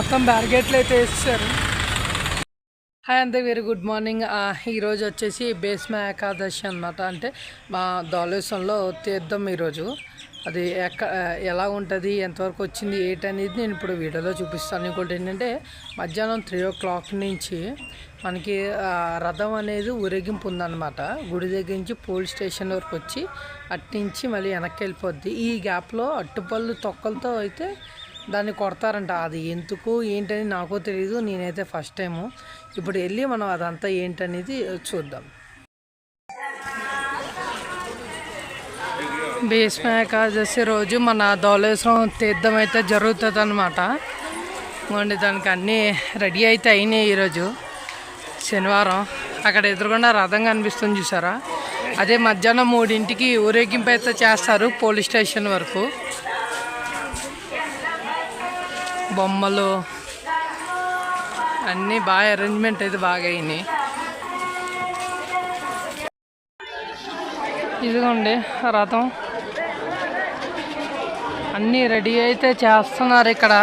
మొత్తం బ్యారిగేట్లు అయితే వేస్తారు. హాయ్ అంతే, వెరీ గుడ్ మార్నింగ్. ఈరోజు వచ్చేసి భీష్మ ఏకాదశి అనమాట. అంటే మా ధవళేశ్వరంలో తీర్థం ఈరోజు. అది ఎలా ఉంటుంది, ఎంతవరకు వచ్చింది, ఏంటనేది నేను ఇప్పుడు వీడియోలో చూపిస్తాను. ఇంకోటి ఏంటంటే మధ్యాహ్నం 3 o'clock నుంచి మనకి రథం అనేది ఊరేగింపు ఉందన్నమాట. గుడి దగ్గర నుంచి పోలీస్ స్టేషన్ వరకు వచ్చి అట్నుంచి మళ్ళీ వెనక్కి వెళ్ళిపోద్ది. ఈ గ్యాప్లో అట్టుపళ్ళు తొక్కలతో అయితే దాన్ని కొడతారంట. అది ఎందుకు ఏంటని నాకు తెలియదు, నేనైతే ఫస్ట్ టైము. ఇప్పుడు వెళ్ళి మనం అదంతా ఏంటనేది చూద్దాం. భీష్మ ఏకాదశి రోజు మన ధవళేశ్వరం తీర్థం అయితే జరుగుతుంది అనమాట. దానికి అన్నీ రెడీ అయితే అయినాయి. ఈరోజు శనివారం. అక్కడ ఎదురుకుండా రథం కనిపిస్తుంది చూసారా, అదే మధ్యాహ్నం 3 ఊరేగింపు అయితే చేస్తారు పోలీస్ స్టేషన్ వరకు. బొమ్మలు అన్నీ బాగా అరేంజ్మెంట్ అయితే బాగా అయినాయి. ఇదిగోండి రథం అన్నీ రెడీ అయితే చేస్తున్నారు ఇక్కడ.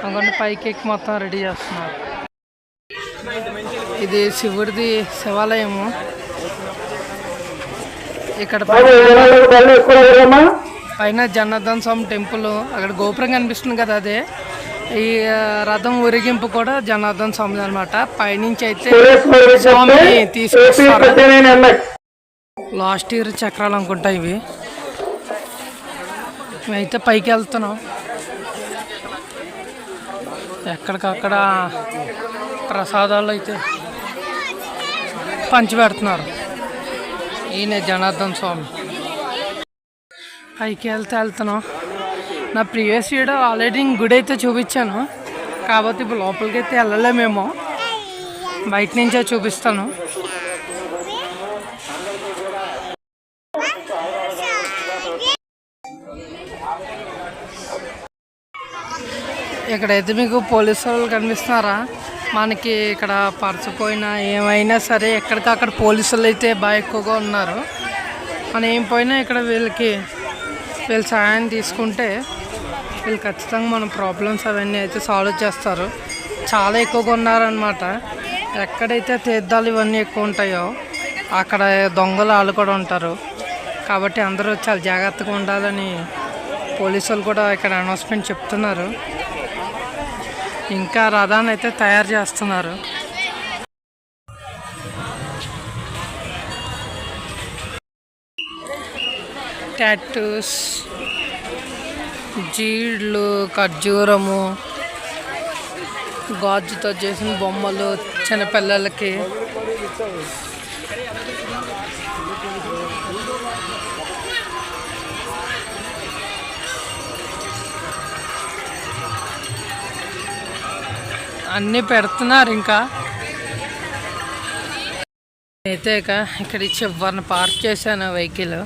అందుకని పైకి ఎక్కి మొత్తం రెడీ చేస్తున్నారు. ఇది శివుడిది శివాలయము. ఇక్కడ పైన జనార్దన్ స్వామి టెంపుల్, అక్కడ గోపురం కనిపిస్తుంది కదా, అదే ఈ రథం ఊరేగింపు కూడా జనార్దన్ స్వామి అనమాట. పైనుంచి అయితే స్వామిని తీసుకొస్తారు. లాస్ట్ ఇయర్ చక్రాలు అనుకుంటా ఇవి. మేమైతే పైకి వెళ్తున్నాం. ఎక్కడికక్కడ ప్రసాదాలు అయితే పంచిపెడుతున్నారు. ఈయన జనార్దన్ స్వామి. పైకి వెళ్తున్నాం. నా ప్రీవియస్ వీడియో ఆల్రెడీ గుడి అయితే చూపించాను, కాబట్టి ఇప్పుడు లోపలికి అయితే వెళ్ళలేమేమో, బయట నుంచే చూపిస్తాను. ఇక్కడైతే మీకు పోలీసు వాళ్ళు కనిపిస్తున్నారా? మనకి ఇక్కడ పరచిపోయినా ఏమైనా సరే ఎక్కడికక్కడ పోలీసులు అయితే బాగా ఎక్కువగా ఉన్నారు. మనం ఏం పోయినా ఇక్కడ వీళ్ళు సహాయం తీసుకుంటే వీళ్ళు ఖచ్చితంగా మన ప్రాబ్లమ్స్ అవన్నీ అయితే సాల్వ్ చేస్తారు. చాలా ఎక్కువగా ఉన్నారనమాట. ఎక్కడైతే తీర్థాలు ఇవన్నీ ఎక్కువ ఉంటాయో అక్కడ దొంగలు వాళ్ళు కూడా ఉంటారు. కాబట్టి అందరూ చాలా జాగ్రత్తగా ఉండాలని పోలీసులు కూడా ఇక్కడ అనౌన్స్మెంట్ చెప్తున్నారు. ఇంకా రథాన్ని అయితే తయారు చేస్తున్నారు. టాటూస్, జీళ్ళు, ఖర్జూరము, గాజుతో చేసిన బొమ్మలు చిన్నపిల్లలకి. అన్నీ పెడుతున్నారు. ఇంకా అయితే ఇక్కడ చివరిని పార్క్ చేశాను వెహికల్.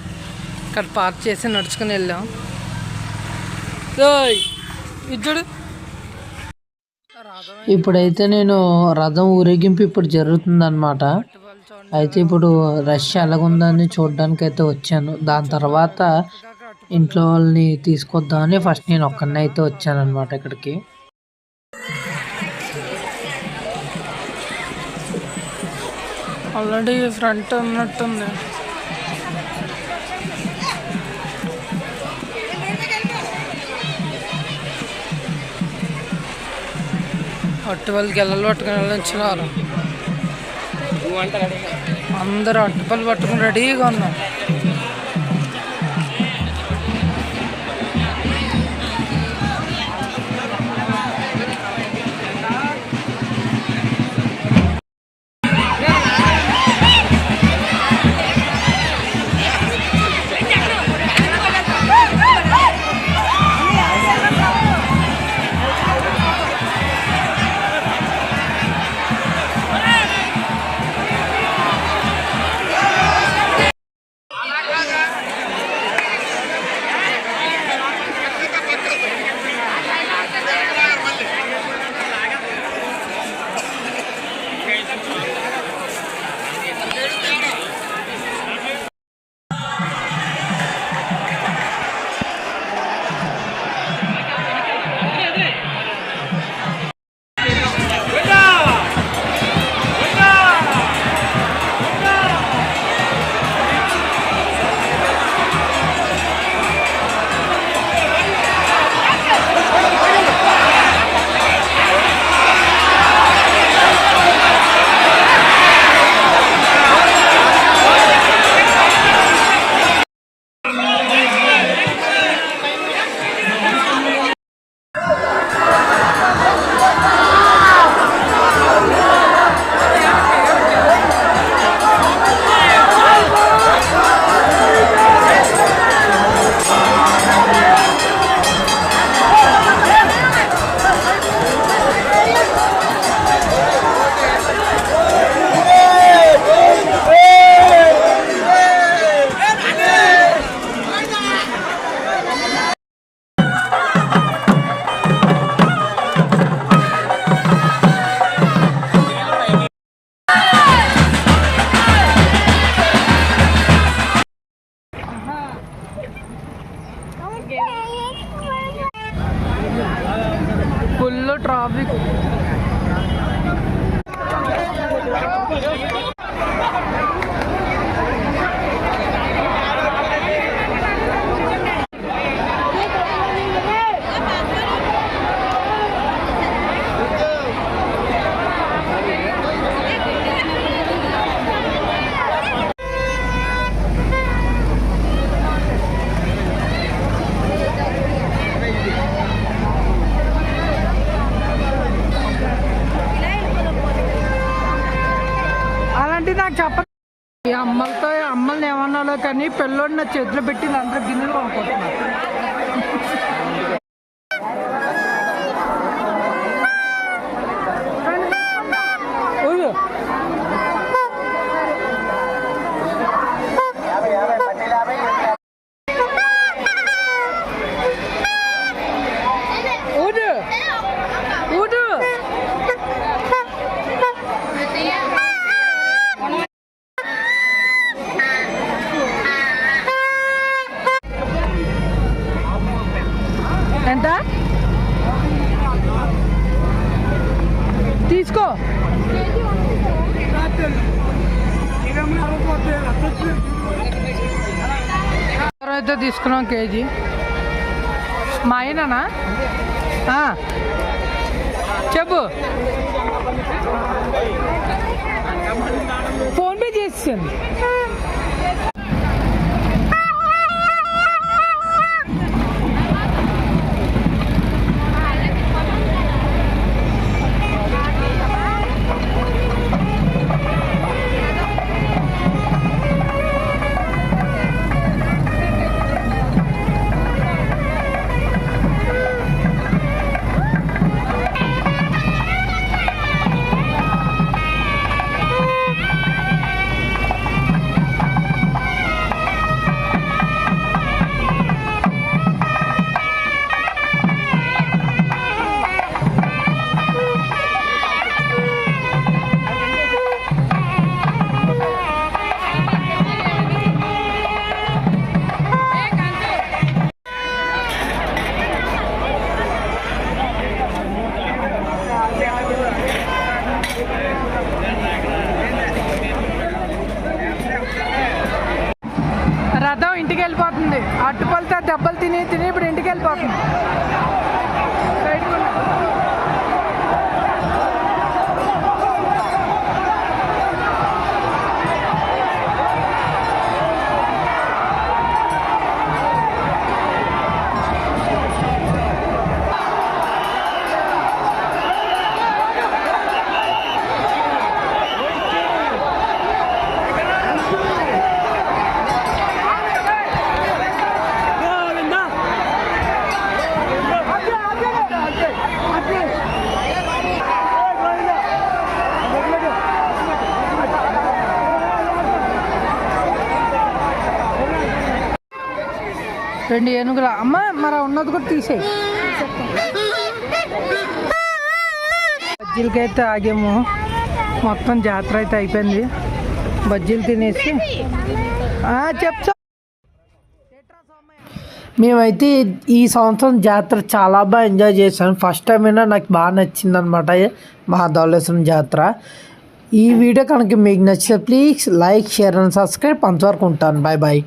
ఇక్కడ పార్క్ చేసి నడుచుకుని వెళ్ళాం. ఇప్పుడైతే నేను రథం ఊరేగింపు ఇప్పుడు జరుగుతుందన్నమాట. అయితే ఇప్పుడు రష్ ఎలాగుందని చూడడానికి అయితే వచ్చాను. దాని తర్వాత ఇంట్లో వాళ్ళని తీసుకొద్దామని ఫస్ట్ నేను ఒక్కడిని అయితే వచ్చాను అనమాట ఇక్కడికి. ఆల్రెడీ ఫ్రంట్ ఉన్నట్టుంది. అట్టుపల్లి గెల్లలు పట్టుకుని వెళ్ళించినారు. అందరూ అట్టుపల్లి పట్టుకుని రెడీగా ఉన్నారు. నాకు చెప్పండి. ఈ అమ్మల్ని ఏమన్నాలో కానీ పిల్లోడిని నా చేతిలో పెట్టి అందరూ గిన్నెలు కొనుక్కుంటున్నారు. ఎంత తీసుకో. అయితే తీసుకున్నాం కేజీ. మా ఆయననా చెప్పు. ఫోన్పే చేసాను. రథం ఇంటికి వెళ్ళిపోతుంది. అట్టుపల్లితో దెబ్బలు తిని ఇప్పుడు ఇంటికి వెళ్ళిపోతుంది. రెండు ఏనుగుల అమ్మ మరి ఉన్నది కూడా తీసేయి. బజ్జీలకైతే ఆగాము. మొత్తం జాతర అయితే అయిపోయింది. బజ్జీలు తినేసి చెప్తా. మేమైతే ఈ సంవత్సరం జాతర చాలా బాగా ఎంజాయ్ చేశాను. ఫస్ట్ టైం అయినా నాకు బాగా నచ్చింది అనమాట మహాధవళేశ్వరం జాతర. ఈ వీడియో కనుక మీకు నచ్చితే please like, share and subscribe. అంతవరకు ఉంటాను. Bye bye.